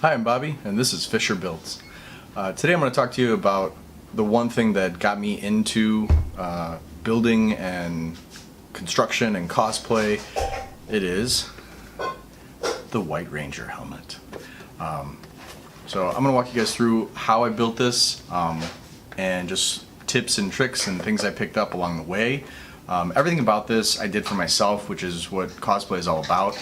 Hi, I'm Bobby, and this is Fisher Builds. Today I'm going to talk to you about the one thing that got me into building and construction and cosplay. It is the White Ranger helmet. So I'm going to walk you guys through how I built this and just tips and tricks and things I picked up along the way. Everything about this I did for myself, which is what cosplay is all about.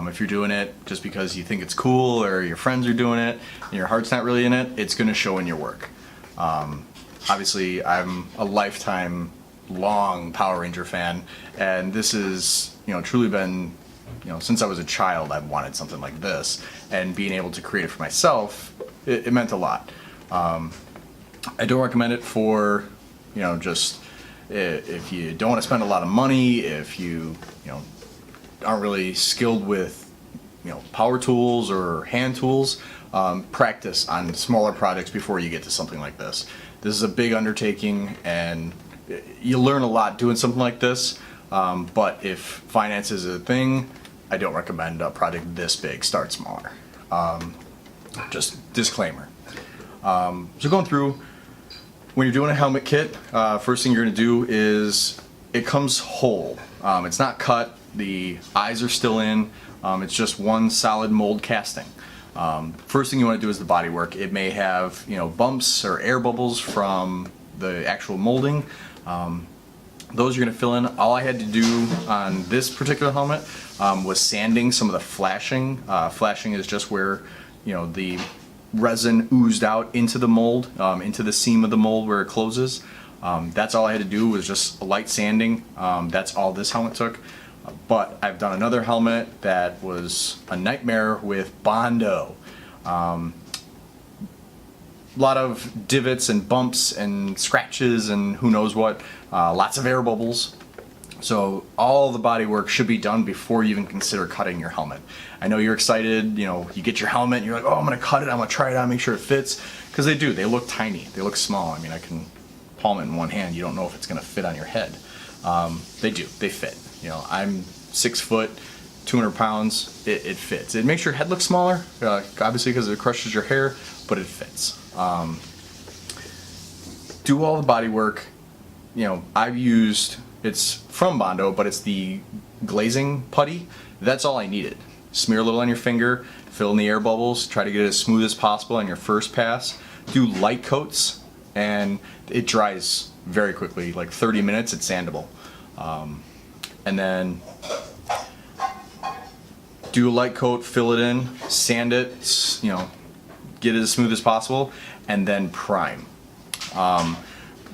If you're doing it just because you think it's cool or your friends are doing it and your heart's not really in it, it's going to show in your work. Obviously, I'm a lifetime long Power Ranger fan, and this has, truly been, since I was a child, I've wanted something like this, and being able to create it for myself, it meant a lot. I don't recommend it for, just if you don't want to spend a lot of money, if you, aren't really skilled with power tools or hand tools. Practice on smaller projects before you get to something like this. This is a big undertaking and you learn a lot doing something like this, but if finance is a thing, I don't recommend a project this big. Start smaller. Just disclaimer. So going through, when you're doing a helmet kit, first thing you're going to do is it comes whole. It's not cut. The eyes are still in. It's just one solid mold casting. First thing you want to do is the body work. It may have bumps or air bubbles from the actual molding. Those you're going to fill in. All I had to do on this particular helmet was sanding some of the flashing. Flashing is just where the resin oozed out into the mold, into the seam of the mold where it closes. That's all I had to do was just a light sanding. That's all this helmet took. But I've done another helmet that was a nightmare with Bondo. A lot of divots and bumps and scratches and who knows what. Lots of air bubbles. So all the body work should be done before you even consider cutting your helmet. I know you're excited, you get your helmet and you're like, oh, I'm going to cut it, I'm going to try it out, make sure it fits. Because they do, they look tiny, they look small. I mean, I can palm it in one hand, you don't know if it's going to fit on your head. They do, they fit. I'm 6 foot, 200 pounds, it fits. It makes your head look smaller, obviously because it crushes your hair, but it fits. Do all the body work. I've used, it's from Bondo, but it's the glazing putty. That's all I needed. Smear a little on your finger, fill in the air bubbles, try to get it as smooth as possible on your first pass. Do light coats, and it dries very quickly, like 30 minutes, it's sandable. And then do a light coat, fill it in, sand it, get it as smooth as possible, and then prime.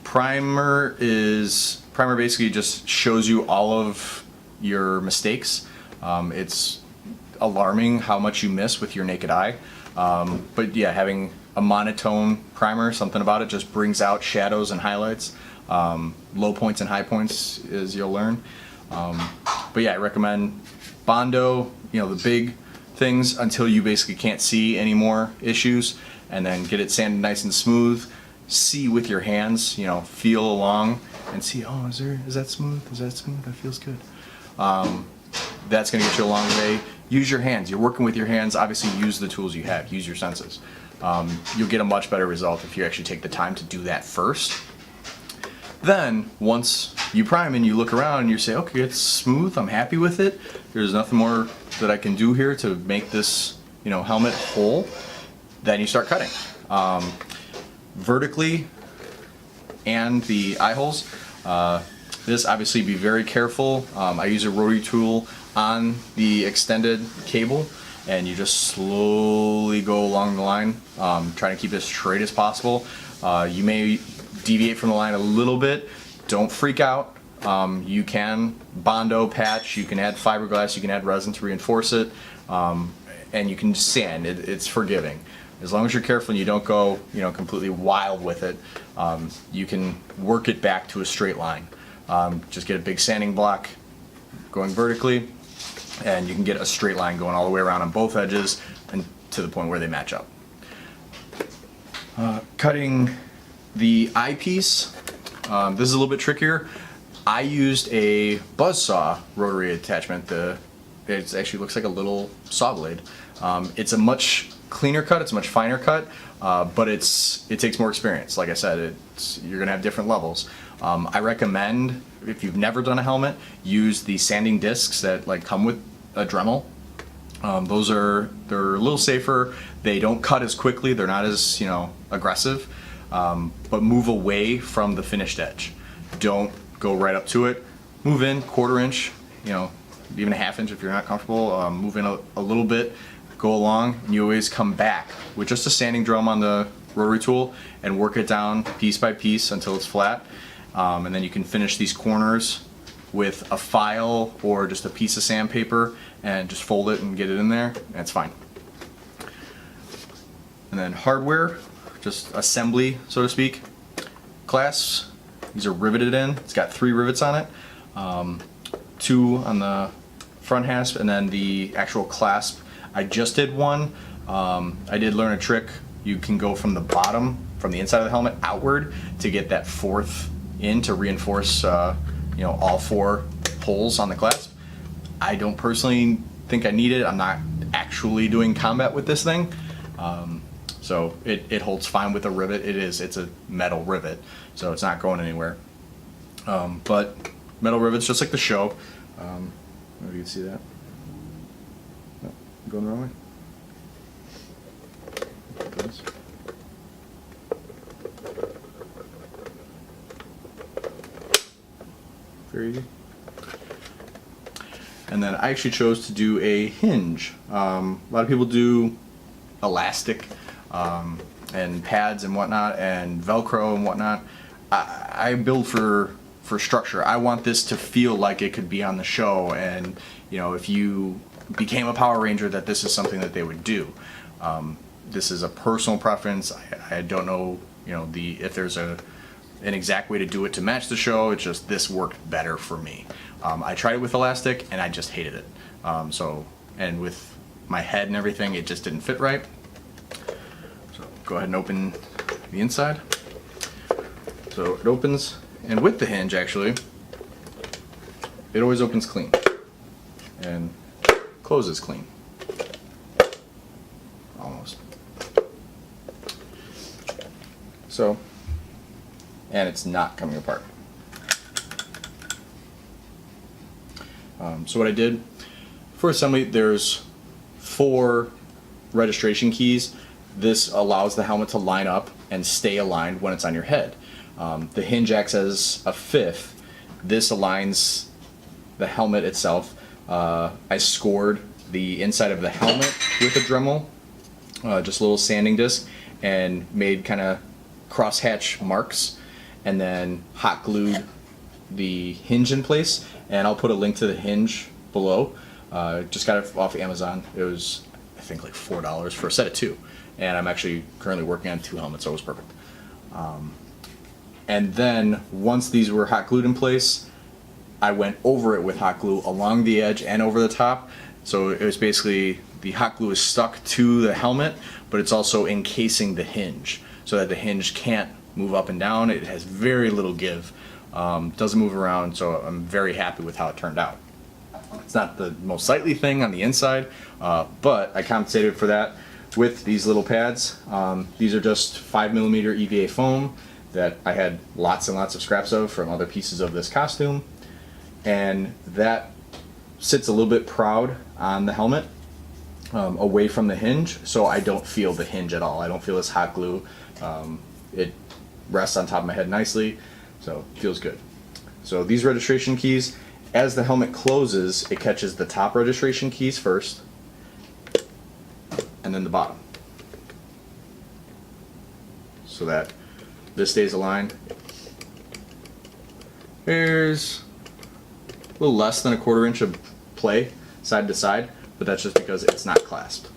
Primer basically just shows you all of your mistakes. It's alarming how much you miss with your naked eye. But yeah, having a monotone primer, something about it just brings out shadows and highlights. Low points and high points, as you'll learn. But yeah, I recommend Bondo, the big things until you basically can't see any more issues, and then get it sanded nice and smooth. See with your hands, feel along and see, oh, is that smooth? Is that smooth? That feels good. That's going to get you a long way. Use your hands. You're working with your hands. Obviously, use the tools you have. Use your senses. You'll get a much better result if you actually take the time to do that first. Then, once you prime and you look around and you say, okay, it's smooth, I'm happy with it, there's nothing more that I can do here to make this, helmet whole, then you start cutting. Vertically and the eye holes. This, obviously, be very careful. I use a rotary tool on the extended cable, and you just slowly go along the line, trying to keep it as straight as possible. You may deviate from the line a little bit. Don't freak out. You can Bondo patch, you can add fiberglass, you can add resin to reinforce it, and you can sand. It's forgiving. As long as you're careful and you don't go, completely wild with it, you can work it back to a straight line. Just get a big sanding block going vertically, and you can get a straight line going all the way around on both edges and to the point where they match up. Cutting the eyepiece, this is a little bit trickier. I used a buzzsaw rotary attachment. It actually looks like a little saw blade. It's a much cleaner cut, it's a much finer cut, but it takes more experience. Like I said, you're gonna have different levels. I recommend, if you've never done a helmet, use the sanding discs that like come with a Dremel. They're a little safer. They don't cut as quickly. They're not as aggressive, but move away from the finished edge. Don't go right up to it. Move in 1/4 inch, even a 1/2 inch if you're not comfortable. Move in a little bit, go along, and you always come back with just a sanding drum on the rotary tool and work it down piece by piece until it's flat. And then you can finish these corners with a file or just a piece of sandpaper and just fold it and get it in there, and it's fine. And then hardware, just assembly, so to speak. Clasps, these are riveted in. It's got 3 rivets on it, 2 on the front hasp, and then the actual clasp. I just did one. I did learn a trick. You can go from the bottom, from the inside of the helmet outward to get that 4th in to reinforce all 4 holes on the clasp. I don't personally think I need it. I'm not actually doing combat with this thing. So it holds fine with a rivet. It's a metal rivet, so it's not going anywhere. But metal rivets, just like the show. Maybe you can see that. No, going the wrong way. Very easy. And then I actually chose to do a hinge. A lot of people do elastic and pads and whatnot and Velcro and whatnot. I build for structure. I want this to feel like it could be on the show, and if you became a Power Ranger, that this is something that they would do. This is a personal preference. I don't know if there's an exact way to do it to match the show. It's just this worked better for me. I tried it with elastic and I just hated it. And with my head and everything, it just didn't fit right. So go ahead and open the inside. So it opens, and with the hinge actually, it always opens clean and closes clean. Almost. So, and it's not coming apart. So what I did for assembly, there's 4 registration keys. This allows the helmet to line up and stay aligned when it's on your head. The hinge acts as a 5th. This aligns the helmet itself. I scored the inside of the helmet with a Dremel, just a little sanding disc, and made kind of crosshatch marks, and then hot glued the hinge in place. And I'll put a link to the hinge below. Just got it off Amazon. It was, I think, like $4 for a set of 2. And I'm actually currently working on 2 helmets, so it was perfect. And then once these were hot glued in place, I went over it with hot glue along the edge and over the top. So it was basically, the hot glue is stuck to the helmet, but it's also encasing the hinge so that the hinge can't move up and down. It has very little give. Doesn't move around, so I'm very happy with how it turned out. It's not the most sightly thing on the inside, but I compensated for that with these little pads. These are just 5mm EVA foam that I had lots and lots of scraps of from other pieces of this costume, and that sits a little bit proud on the helmet, away from the hinge, so I don't feel the hinge at all. I don't feel this hot glue. It rests on top of my head nicely, so it feels good. So these registration keys, as the helmet closes, it catches the top registration keys first, and then the bottom, so that this stays aligned. There's a little less than a 1/4 inch of play side to side, but that's just because it's not clasped.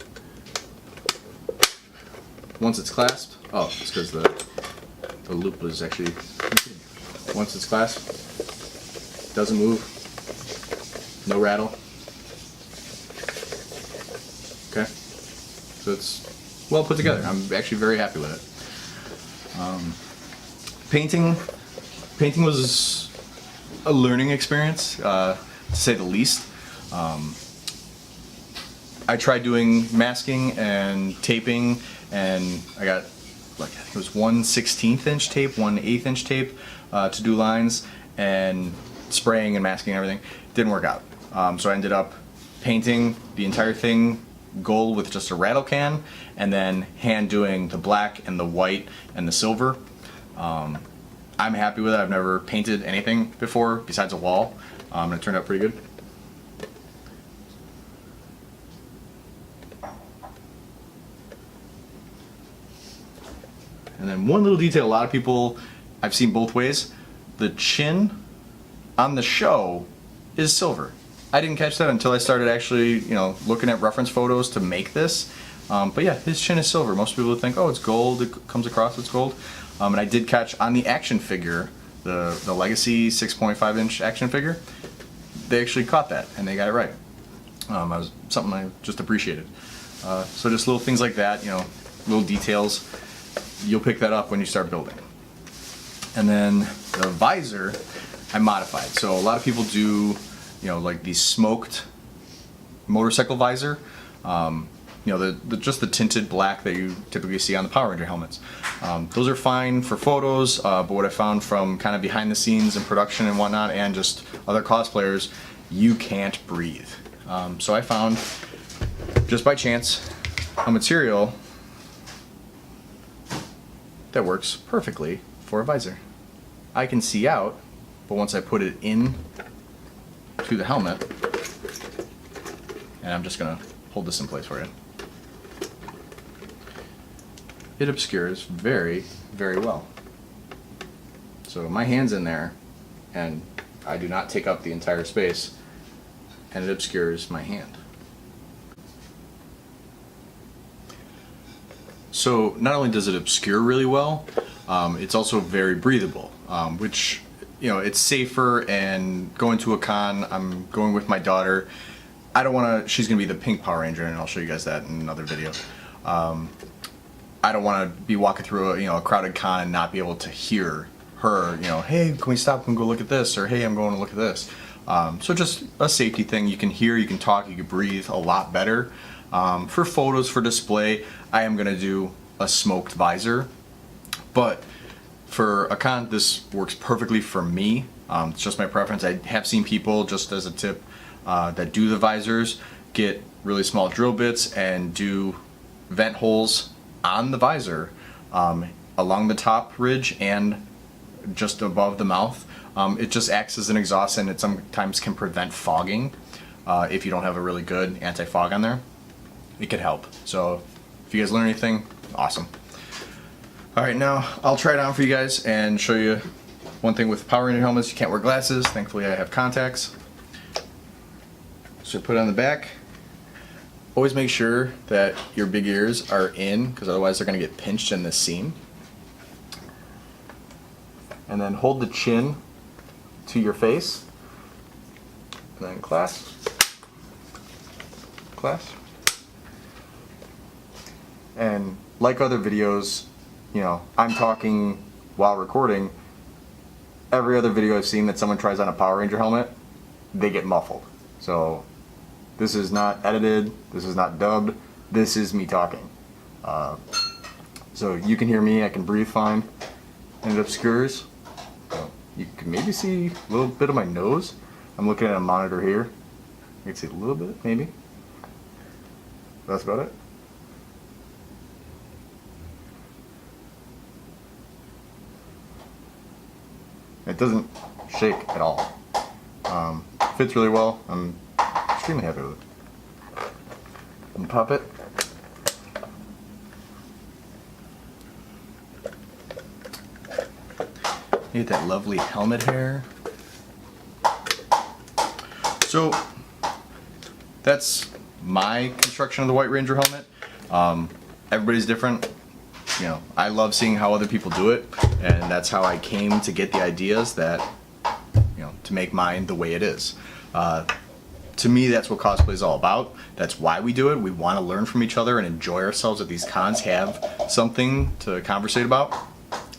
Once it's clasped, it's because the loop was actually, once it's clasped, doesn't move, no rattle. Okay, so it's well put together. I'm actually very happy with it. Painting was a learning experience, to say the least. I tried doing masking and taping, and I got like, I think it was 1/16 inch tape, 1/8 inch tape to do lines, and spraying and masking and everything. Didn't work out. So I ended up painting the entire thing gold with just a rattle can, and then hand doing the black and the white and the silver. I'm happy with it. I've never painted anything before besides a wall, and it turned out pretty good. And then one little detail, a lot of people, I've seen both ways, the chin on the show is silver. I didn't catch that until I started actually, looking at reference photos to make this. But yeah, his chin is silver. Most people would think, oh, it's gold, it comes across as gold. And I did catch on the action figure, the Legacy 6.5 inch action figure, they actually caught that and they got it right. Something I just appreciated. So just little things like that, little details, you'll pick that up when you start building. And then the visor, I modified. So a lot of people do, like the smoked motorcycle visor. Just the tinted black that you typically see on the Power Ranger helmets. Those are fine for photos, but what I found from kind of behind the scenes and production and whatnot, and just other cosplayers, you can't breathe. So I found, just by chance, a material that works perfectly for a visor. I can see out, but once I put it in to the helmet, and I'm just gonna hold this in place for you, it obscures very, very well. So my hand's in there, and I do not take up the entire space, and it obscures my hand. So not only does it obscure really well, it's also very breathable, which, it's safer. And going to a con, I'm going with my daughter. I don't want to, she's going to be the pink Power Ranger, and I'll show you guys that in another video. I don't want to be walking through a crowded con and not be able to hear her, hey, can we stop and go look at this? Or hey, I'm going to look at this. So just a safety thing. You can hear, you can talk, you can breathe a lot better. For photos, for display, I am going to do a smoked visor, but for a con, this works perfectly for me. It's just my preference. I have seen people, just as a tip, that do the visors, get really small drill bits and do vent holes on the visor, along the top ridge and just above the mouth. It just acts as an exhaust, and it sometimes can prevent fogging. If you don't have a really good anti-fog on there, it could help. So if you guys learn anything, awesome. Alright, now I'll try it on for you guys and show you one thing with Power Ranger helmets. You can't wear glasses. Thankfully I have contacts. So put it on the back. Always make sure that your big ears are in, because otherwise they're going to get pinched in this seam. And then hold the chin to your face. And then clasp. Clasp. And like other videos, I'm talking while recording. Every other video I've seen that someone tries on a Power Ranger helmet, they get muffled. So this is not edited, this is not dubbed, this is me talking. So you can hear me, I can breathe fine, and it obscures. You can maybe see a little bit of my nose. I'm looking at a monitor here. You can see a little bit, maybe. That's about it. It doesn't shake at all. Fits really well. I'm extremely happy with it. And pop it. You get that lovely helmet hair. So that's my construction of the White Ranger helmet. Everybody's different. I love seeing how other people do it, and that's how I came to get the ideas that, to make mine the way it is. To me, that's what cosplay is all about. That's why we do it. We want to learn from each other and enjoy ourselves at these cons, have something to conversate about.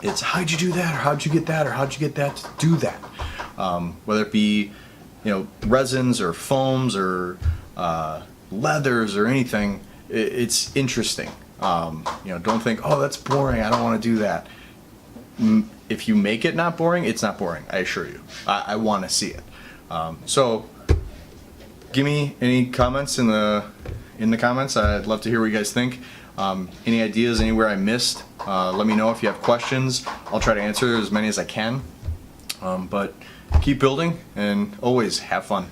It's how'd you do that, or how'd you get that, or how'd you get that to do that? Whether it be, resins or foams or leathers or anything, it's interesting. Don't think, oh, that's boring, I don't want to do that. If you make it not boring, it's not boring, I assure you. I want to see it. So give me any comments in the comments. I'd love to hear what you guys think. Any ideas anywhere I missed, let me know. If you have questions, I'll try to answer as many as I can. But keep building and always have fun.